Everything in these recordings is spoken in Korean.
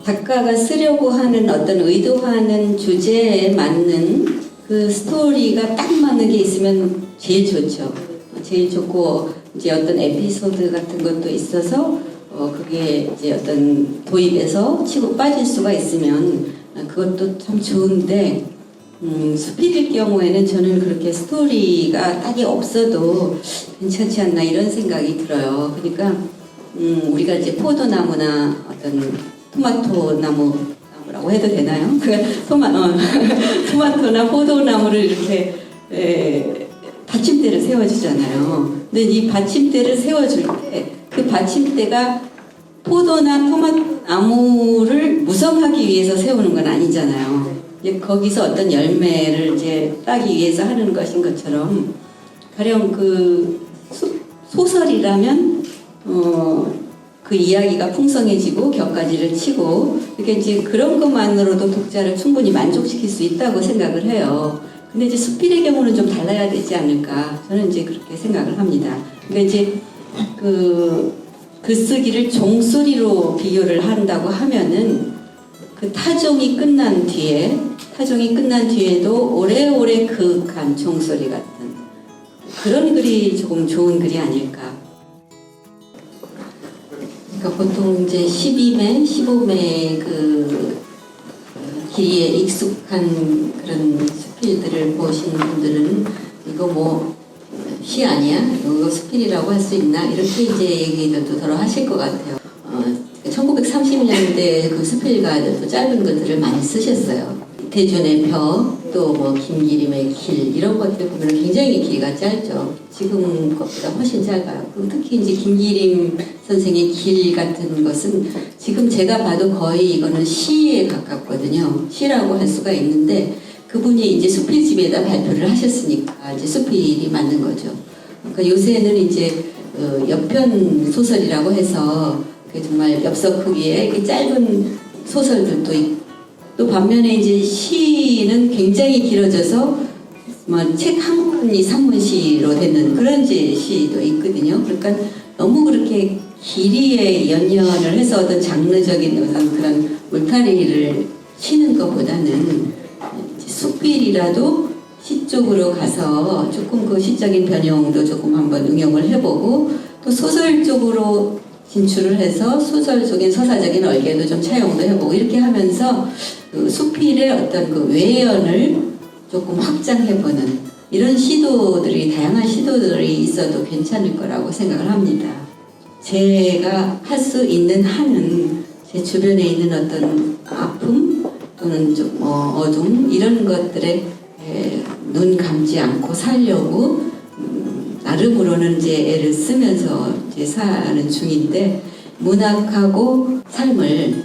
작가가 쓰려고 하는 어떤 의도하는 주제에 맞는 그 스토리가 딱 맞는 게 있으면 제일 좋죠. 제일 좋고 이제 어떤 에피소드 같은 것도 있어서 그게 이제 어떤 도입에서 치고 빠질 수가 있으면 그것도 참 좋은데 수필일 경우에는 저는 그렇게 스토리가 딱히 없어도 괜찮지 않나 이런 생각이 들어요. 그러니까 우리가 이제 포도나무나 어떤 토마토나무라고 해도 되나요? 토마토나 포도나무를 이렇게 받침대를 세워주잖아요. 근데 이 받침대를 세워줄 때 그 받침대가 포도나 토마토나무를 무성하기 위해서 세우는 건 아니잖아요. 이제 거기서 어떤 열매를 이제 따기 위해서 하는 것인 것처럼 가령 그 소설이라면 그 이야기가 풍성해지고 격가지를 치고 이렇게 이제 그런 것만으로도 독자를 충분히 만족시킬 수 있다고 생각을 해요. 근데 이제 수필의 경우는 좀 달라야 되지 않을까 저는 이제 그렇게 생각을 합니다. 그러니까 이제 그 글쓰기를 종소리로 비교를 한다고 하면은 그 타종이 끝난 뒤에도 오래오래 그윽한 종소리 같은 그런 글이 조금 좋은 글이 아닐까. 그러니까 보통 이제 12매, 15매 그 길이에 익숙한 그런 수필들을 보시는 분들은 이거 뭐 시 아니야? 이거 수필이라고 할 수 있나? 이렇게 이제 얘기들도 더러 하실 것 같아요. 1930년대 그 수필가들도 짧은 글들을 많이 쓰셨어요. 대준의 벼, 또 뭐 김기림의 길 이런 것들 보면 굉장히 길이가 짧죠. 지금 것보다 훨씬 짧아요. 특히 이제 김기림 선생의 길 같은 것은 지금 제가 봐도 거의 이거는 시에 가깝거든요. 시라고 할 수가 있는데 그분이 이제 수필집에다 발표를 하셨으니까 이제 수필이 맞는 거죠. 그러니까 요새는 이제 옆편 소설이라고 해서 정말 엽서 크기의 짧은 소설들도 있고 또 반면에 이제 시는 굉장히 길어져서 뭐 책 한 권이 산문시로 되는 그런 이제 시도 있거든요. 그러니까 너무 그렇게 길이에 연연을 해서 어떤 장르적인 어떤 그런 울타리를 치는 것보다는 수필이라도 시 쪽으로 가서 조금 그 시적인 변형도 조금 한번 응용을 해보고 또 소설 쪽으로 진출을 해서 소설적인 서사적인 얼개도 좀 차용도 해보고 이렇게 하면서 그 수필의 어떤 그 외연을 조금 확장해보는 이런 시도들이 다양한 시도들이 있어도 괜찮을 거라고 생각을 합니다. 제가 할 수 있는 한은 제 주변에 있는 어떤 아픔 또는 좀 어둠 이런 것들에 눈 감지 않고 살려고 나름으로는 이제 애를 쓰면서 이제 사는 중인데 문학하고 삶을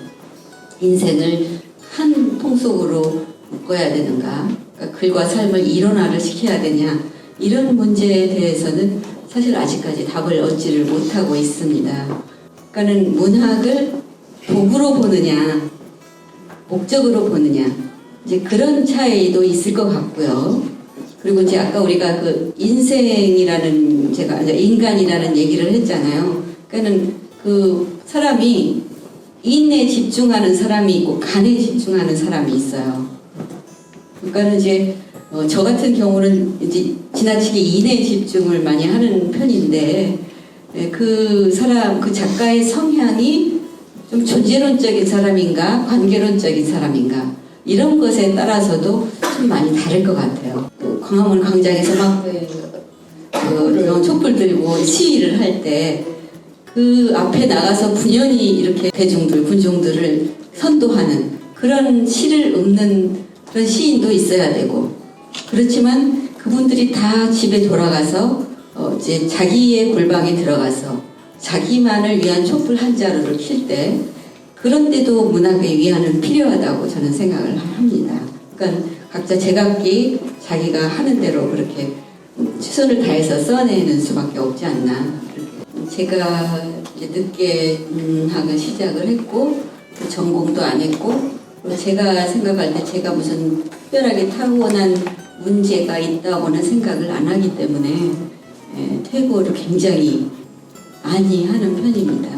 인생을 한 통속으로 묶어야 되는가 그러니까 글과 삶을 일원화를 시켜야 되냐 이런 문제에 대해서는 사실 아직까지 답을 얻지를 못하고 있습니다. 그러니까는 문학을 도구로 보느냐 목적으로 보느냐 이제 그런 차이도 있을 것 같고요. 그리고 이제 아까 우리가 그 인생이라는 제가 이제 인간이라는 얘기를 했잖아요. 그러니까는 그 사람이 인에 집중하는 사람이 있고 간에 집중하는 사람이 있어요. 그러니까는 이제 저 같은 경우는 이제 지나치게 인에 집중을 많이 하는 편인데 그 사람 그 작가의 성향이 좀 존재론적인 사람인가 관계론적인 사람인가 이런 것에 따라서도 좀 많이 다를 것 같아요. 광화문 광장에서 막 촛불 들고 시위를 할 때 그 앞에 나가서 분연히 이렇게 대중들, 군중들을 선도하는 그런 시를 읊는 그런 시인도 있어야 되고 그렇지만 그분들이 다 집에 돌아가서 이제 자기의 골방에 들어가서 자기만을 위한 촛불 한 자루를 킬 때 그런데도 문학의 위안은 필요하다고 저는 생각을 합니다. 그러니까 각자 제각기 자기가 하는 대로 그렇게 최선을 다해서 써내는 수밖에 없지 않나. 제가 이제 늦게 문학을 시작을 했고 전공도 안 했고 제가 생각할 때 제가 무슨 특별하게 타고난 문제가 있다고는 생각을 안 하기 때문에 퇴고를 굉장히 많이 하는 편입니다.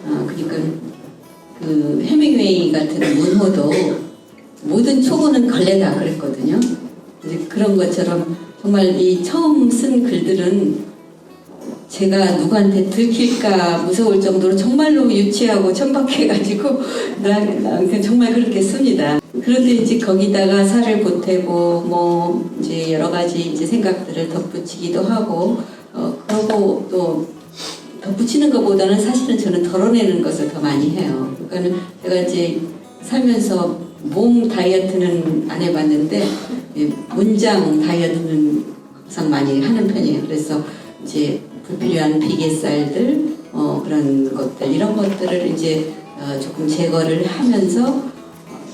그러니까 그 해밍웨이 같은 문호도 모든 초고는 걸레다 그랬거든요. 이제 그런 것처럼 정말 이 처음 쓴 글들은 제가 누구한테 들킬까 무서울 정도로 정말로 유치하고 천박해가지고 정말 그렇게 씁니다. 그런데 이제 거기다가 살을 보태고 뭐 이제 여러 가지 이제 생각들을 덧붙이기도 하고 그러고 또 덧붙이는 것보다는 사실은 저는 덜어내는 것을 더 많이 해요. 그러니까 제가 이제 살면서 몸 다이어트는 안 해봤는데 문장 다이어트는 항상 많이 하는 편이에요. 그래서 이제 불필요한 비계살들 그런 것들 이런 것들을 이제 조금 제거를 하면서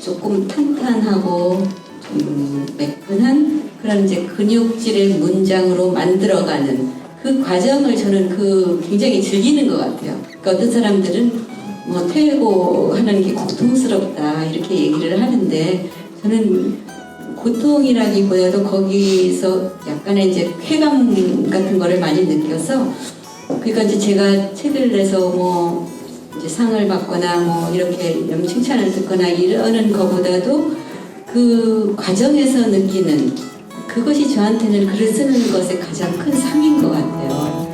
조금 탄탄하고 좀 매끈한 그런 이제 근육질의 문장으로 만들어가는 그 과정을 저는 굉장히 즐기는 것 같아요. 그러니까 어떤 사람들은 뭐 퇴고하는 게 고통스럽다 이렇게 얘기를 하는데 저는 고통이라기보다도 거기서 약간의 이제 쾌감 같은 거를 많이 느껴서 그러니까 이제 제가 책을 내서 뭐 이제 상을 받거나 뭐 이렇게 칭찬을 듣거나 이러는 것보다도 그 과정에서 느끼는 그것이 저한테는 글을 쓰는 것의 가장 큰 상인 것 같아요.